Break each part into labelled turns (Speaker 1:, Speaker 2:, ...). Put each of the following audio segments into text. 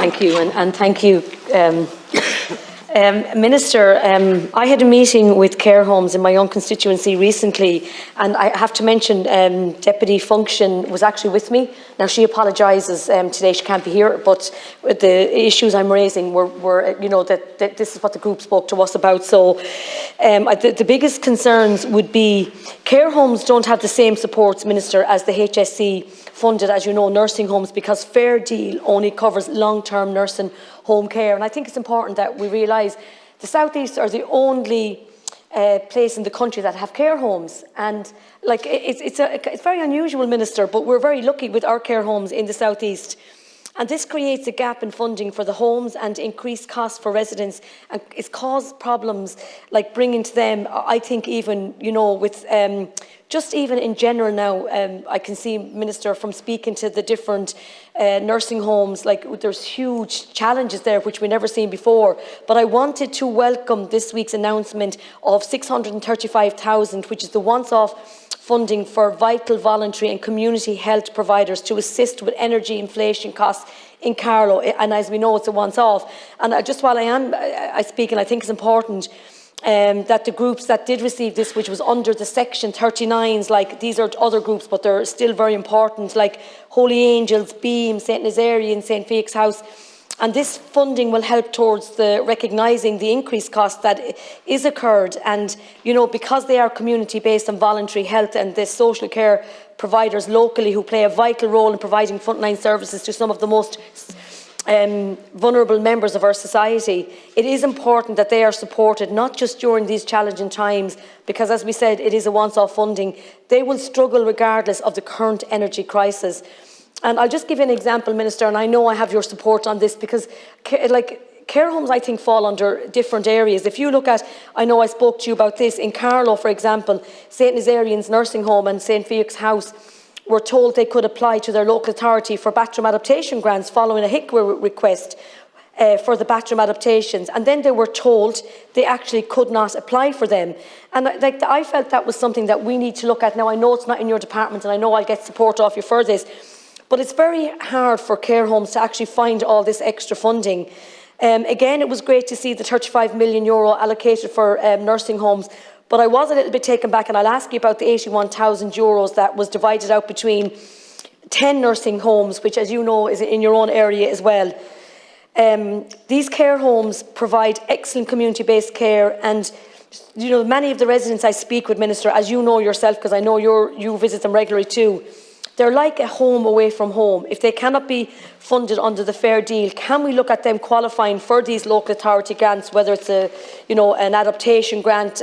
Speaker 1: Thank you, and thank you. Minister, I had a meeting with care homes in my own constituency recently, and I have to mention Deputy Function was actually with me. Now, she apologises today, she can't be here, but the issues I'm raising were you know, that this is what the group spoke to us about. So the biggest concerns would be care homes don't have the same supports, Minister, as the HSC funded, as you know, nursing homes, because Fair Deal only covers long-term nursing home care. And I think it's important that we realise the South East are the only place in the country that have care homes. And like it's very unusual, Minister, but we're very lucky with our care homes in the South East. And this creates a gap in funding for the homes and increased costs for residents, and it's caused problems like bringing to them, I think, even, you know, with just even in general now, I can see, Minister, from speaking to the different nursing homes, like there's huge challenges there which we've never seen before. But I wanted to welcome this week's announcement of 635,000, which is the once-off funding for vital, voluntary and community health providers to assist with energy inflation costs in Carlow. And as we know, it's a once-off. And just while I speak, and I think it's important that the groups that did receive this, which was under the Section 39s, like these are other groups, but they're still very important, like Holy Angels, Beam, St Nazarian, St Fake's House. And this funding will help towards recognising the increased cost that is occurred. And, you know, because they are community-based and voluntary health and the social care providers locally who play a vital role in providing frontline services to some of the most vulnerable members of our society, it is important that they are supported, not just during these challenging times, because, as we said, it is a once-off funding. They will struggle regardless of the current energy crisis. And I'll just give you an example, Minister, and I know I have your support on this, because care homes, I think, fall under different areas. If you look at, I know I spoke to you about this, in Carlow, for example, St Nazarian's nursing home and St Fake's House were told they could apply to their local authority for bathroom adaptation grants following a HICWA request for the bathroom adaptations, and then they were told they actually could not apply for them. And I felt that was something that we need to look at. Now, I know it's not in your department, and I know I'll get support off you for this, but it's very hard for care homes to actually find all this extra funding. Again, it was great to see the €35 million allocated for nursing homes, but I was a little bit taken back, and I'll ask you about the €81,000 that was divided out between 10 nursing homes, which, as you know, is in your own area as well. These care homes provide excellent community-based care, and you know, many of the residents I speak with, Minister, as you know yourself, because I know you visit them regularly too, they're like a home away from home. If they cannot be funded under the Fair Deal, can we look at them qualifying for these local authority grants, whether it's a, you know, an adaptation grant,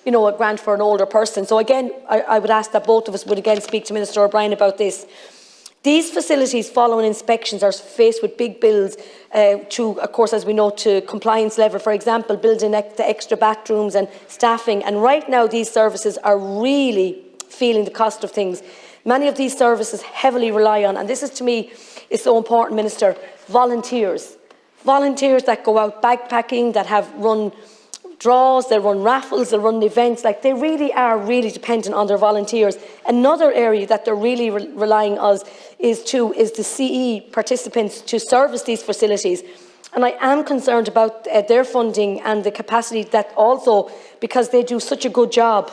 Speaker 1: you know, a grant for an older person? So again, I would ask that both of us would again speak to Minister O'Brien about this. These facilities, following inspections, are faced with big bills to, of course, as we know, to compliance level. For example, building the extra bathrooms and staffing. And right now, these services are really feeling the cost of things. Many of these services heavily rely on, and this is, to me, is so important, Minister, volunteers. Volunteers that go out backpacking, that have run draws, they run raffles, they run events. Like, they really are really dependent on their volunteers. Another area that they're really relying on is the CE participants to service these facilities. And I am concerned about their funding and the capacity that also, because they do such a good job.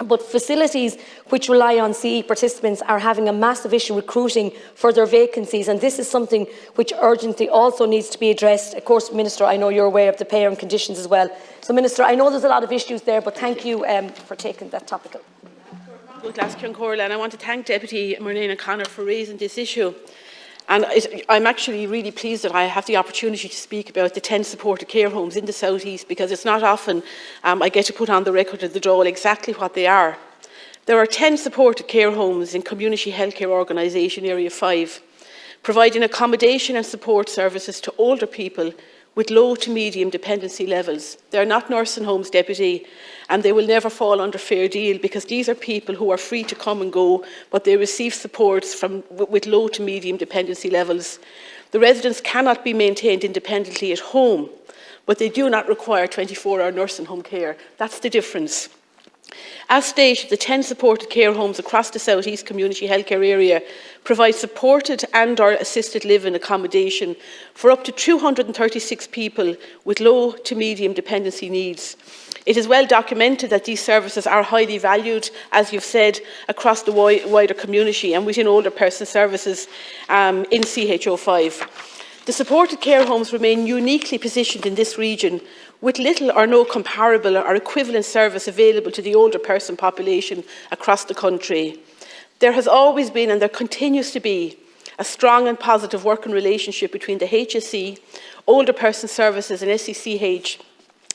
Speaker 1: But facilities which rely on CE participants are having a massive issue recruiting for their vacancies, and this is something which urgently also needs to be addressed. Of course, Minister, I know you're aware of the pay and conditions as well. So, Minister, I know there's a lot of issues there, but thank you for taking that topical.
Speaker 2: And I want to thank Deputy Murnane-O'Connor for raising this issue. And I'm actually really pleased that I have the opportunity to speak about the 10 supported care homes in the South East, because it's not often I get to put on the record of the Dáil exactly what they are. There are 10 supported care homes in Community Healthcare Organisation Area 5, providing accommodation and support services to older people with low to medium dependency levels. They are not nursing homes, Deputy, and they will never fall under Fair Deal, because these are people who are free to come and go, but they receive supports with low to medium dependency levels. The residents cannot be maintained independently at home, but they do not require 24-hour nursing home care. That's the difference. As stated, the 10 supported care homes across the South East Community Healthcare area provide supported and/or assisted living accommodation for up to 236 people with low to medium dependency needs. It is well documented that these services are highly valued, as you've said, across the wider community and within older person services in CHO5. The supported care homes remain uniquely positioned in this region, with little or no comparable or equivalent service available to the older person population across the country. There has always been, and there continues to be, a strong and positive working relationship between the HSE, older person services and SECH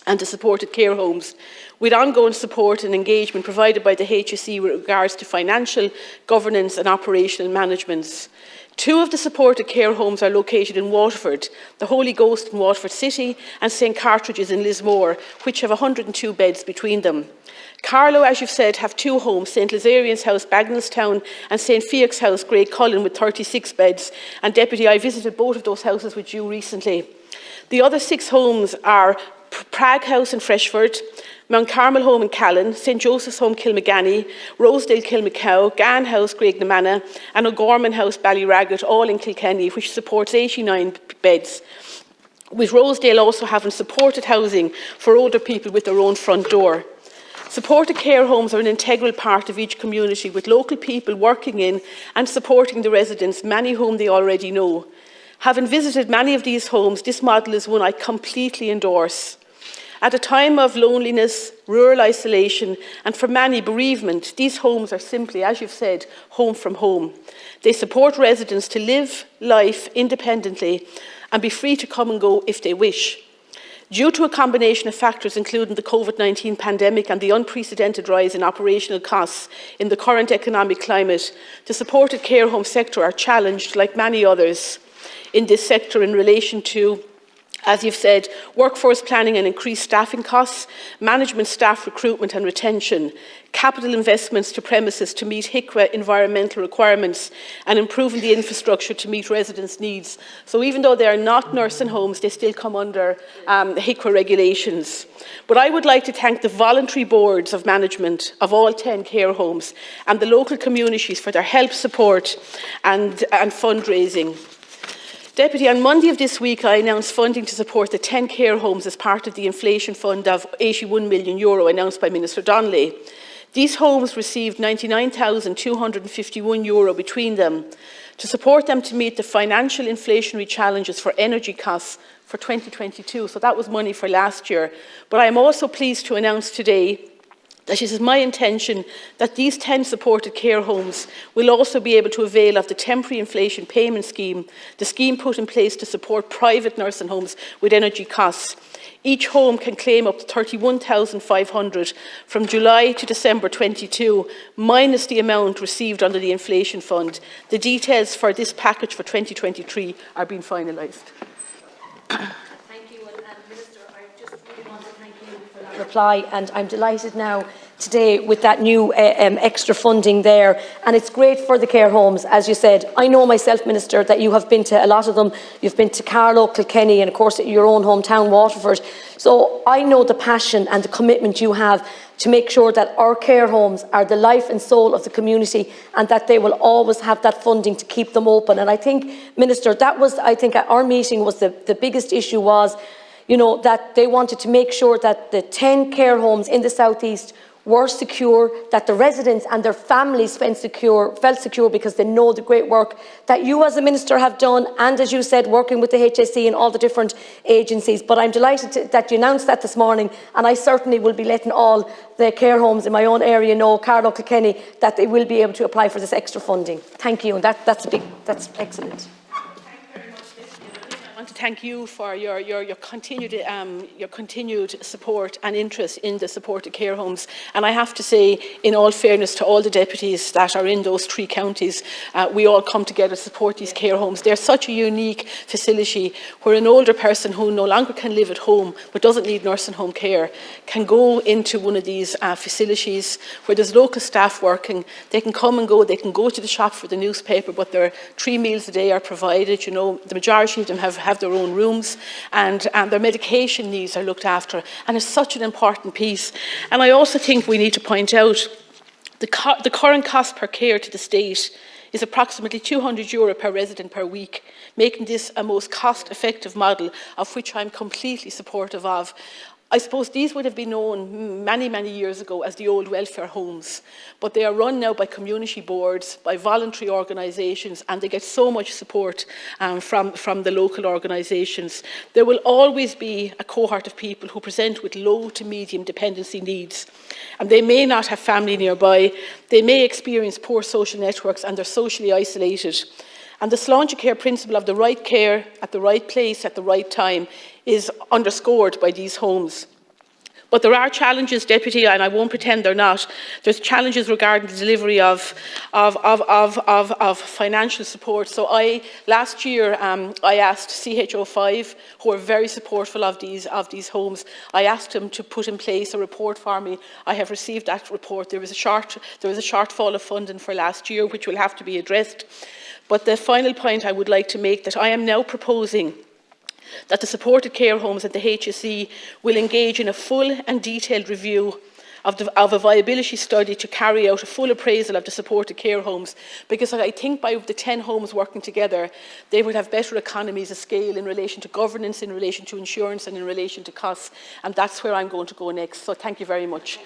Speaker 2: and the supported care homes, with ongoing support and engagement provided by the HSE with regards to financial, governance and operational management. 2 of the supported care homes are located in Waterford, the Holy Ghost in Waterford City and St Cartridge's in Lismore, which have 102 beds between them. Carlow, as you've said, have 2 homes, St Lazarian's House, Bagnallstown and St Fiac's House, Great Cullen, with 36 beds. And Deputy, I visited both of those houses with you recently. The other 6 homes are Prague House in Freshford, Mount Carmel Home in Callan, St Joseph's Home Kilmagany, Rosedale Kilmacow, Gann House Graignamanagh and O'Gorman House Ballyraggett, all in Kilkenny, which supports 89 beds, with Rosedale also having supported housing for older people with their own front door. Supported care homes are an integral part of each community, with local people working in and supporting the residents, many whom they already know. Having visited many of these homes, this model is one I completely endorse. At a time of loneliness, rural isolation and for many bereavement, these homes are simply, as you've said, home from home. They support residents to live life independently and be free to come and go if they wish. Due to a combination of factors including the COVID-19 pandemic and the unprecedented rise in operational costs in the current economic climate, the supported care home sector are challenged, like many others in this sector, in relation to, as you've said, workforce planning and increased staffing costs, management staff recruitment and retention, capital investments to premises to meet HICWA environmental requirements and improving the infrastructure to meet residents' needs. So even though they are not nursing homes, they still come under the HICWA regulations. But I would like to thank the voluntary boards of management of all 10 care homes and the local communities for their help, support and fundraising. Deputy, on Monday of this week, I announced funding to support the 10 care homes as part of the inflation fund of €81 million announced by Minister Donnelly. These homes received €99,251 between them to support them to meet the financial inflationary challenges for energy costs for 2022. So that was money for last year. But I am also pleased to announce today that it is my intention that these 10 supported care homes will also be able to avail of the temporary inflation payment scheme, the scheme put in place to support private nursing homes with energy costs. Each home can claim up to €31,500 from July to December 22, minus the amount received under the inflation fund. The details for this package for 2023 are being finalised.
Speaker 1: Reply, and I'm delighted now today with that new extra funding there, and it's great for the care homes. As you said, I know myself, Minister, that you have been to a lot of them. You've been to Carlow, Kilkenny and of course your own hometown Waterford, so I know the passion and the commitment you have to make sure that our care homes are the life and soul of the community and that they will always have that funding to keep them open. And I think, Minister, that was, I think at our meeting was the biggest issue was, you know, that they wanted to make sure that the 10 care homes in the South East were secure, that the residents and their families felt secure because they know the great work that you as a minister have done, and as you said, working with the HSE and all the different agencies. But I'm delighted that you announced that this morning, and I certainly will be letting all the care homes in my own area know, Carlow, Kilkenny, that they will be able to apply for this extra funding. Thank you, and that's excellent.
Speaker 2: I want to thank you for your continued support and interest in the supported care homes. And I have to say, in all fairness to all the deputies that are in those 3 counties, we all come together to support these care homes. They're such a unique facility where an older person who no longer can live at home but doesn't need nursing home care can go into one of these facilities where there's local staff working. They can come and go, they can go to the shop for the newspaper, but their 3 meals a day are provided. You know, the majority of them have have their own rooms, and their medication needs are looked after. And it's such an important piece. And I also think we need to point out the current cost per care to the state is approximately €200 per resident per week, making this a most cost-effective model, of which I'm completely supportive of. I suppose these would have been known many, many years ago as the old welfare homes, but they are run now by community boards, by voluntary organisations, and they get so much support from the local organisations. There will always be a cohort of people who present with low to medium dependency needs, and they may not have family nearby, they may experience poor social networks, and they're socially isolated. And the Sláinte Care principle of the right care at the right place at the right time is underscored by these homes. But there are challenges, Deputy, and I won't pretend they're not. There's challenges regarding the delivery of financial support. So last year, I asked CHO5, who are very supportful of these homes, I asked them to put in place a report for me. I have received that report. There was a shortfall of funding for last year, which will have to be addressed. But the final point I would like to make, that I am now proposing that the supported care homes at the HSE will engage in a full and detailed review of a viability study to carry out a full appraisal of the supported care homes, because I think by the 10 homes working together, they would have better economies of scale in relation to governance, in relation to insurance, and in relation to costs. And that's where I'm going to go next. So thank you very much.